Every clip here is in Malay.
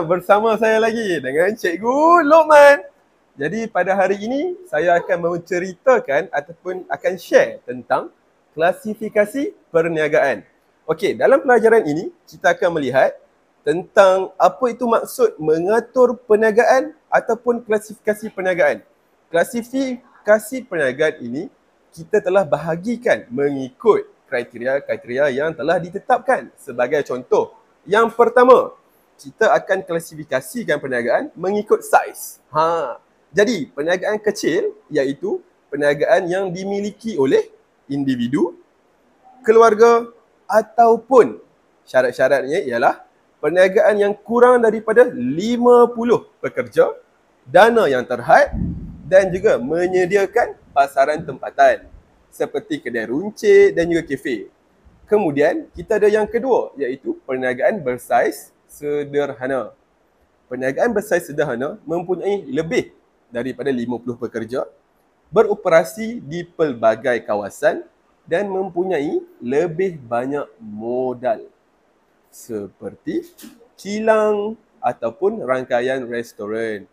Bersama saya lagi dengan Cikgu Lokman. Jadi pada hari ini saya akan menceritakan ataupun akan share tentang klasifikasi perniagaan. Okey, dalam pelajaran ini kita akan melihat tentang apa itu maksud mengatur perniagaan ataupun klasifikasi perniagaan. Klasifikasi perniagaan ini kita telah bahagikan mengikut kriteria-kriteria yang telah ditetapkan. Sebagai contoh, yang pertama, kita akan klasifikasikan perniagaan mengikut saiz. Jadi, perniagaan kecil iaitu perniagaan yang dimiliki oleh individu, keluarga ataupun syarat-syaratnya ialah perniagaan yang kurang daripada 50 pekerja, dana yang terhad dan juga menyediakan pasaran tempatan seperti kedai runcit dan juga kafe. Kemudian, kita ada yang kedua iaitu perniagaan bersaiz sederhana. Perniagaan bersaiz sederhana mempunyai lebih daripada 50 pekerja, beroperasi di pelbagai kawasan dan mempunyai lebih banyak modal seperti kilang ataupun rangkaian restoran.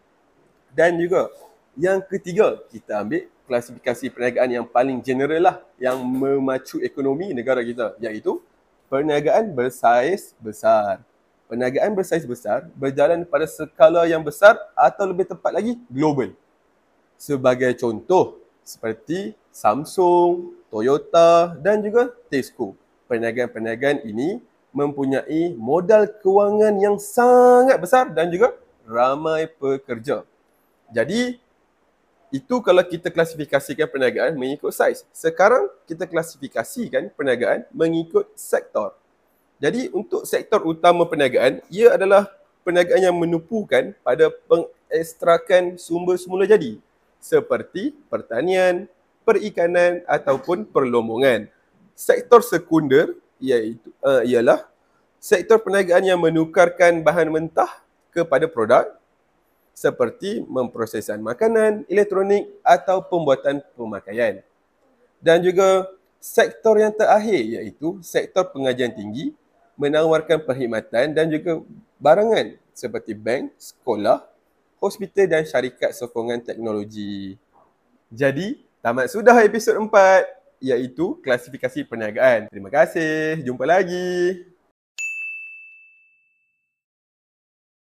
Dan juga yang ketiga, kita ambil klasifikasi perniagaan yang paling general lah, yang memacu ekonomi negara kita, iaitu perniagaan bersaiz besar. Perniagaan bersaiz besar berjalan pada skala yang besar atau lebih tepat lagi global. Sebagai contoh seperti Samsung, Toyota dan juga Tesco. Perniagaan-perniagaan ini mempunyai modal kewangan yang sangat besar dan juga ramai pekerja. Jadi, itu kalau kita klasifikasikan perniagaan mengikut saiz. Sekarang kita klasifikasikan perniagaan mengikut sektor. Jadi untuk sektor utama perniagaan, ia adalah perniagaan yang menumpukan pada pengekstrakan sumber semula jadi seperti pertanian, perikanan ataupun perlombongan. Sektor sekunder ialah sektor perniagaan yang menukarkan bahan mentah kepada produk seperti memprosesan makanan, elektronik atau pembuatan pemakaian. Dan juga sektor yang terakhir iaitu sektor pengajian tinggi menawarkan perkhidmatan dan juga barangan seperti bank, sekolah, hospital dan syarikat sokongan teknologi. Jadi, tamat sudah episod 4 iaitu klasifikasi perniagaan. Terima kasih, jumpa lagi.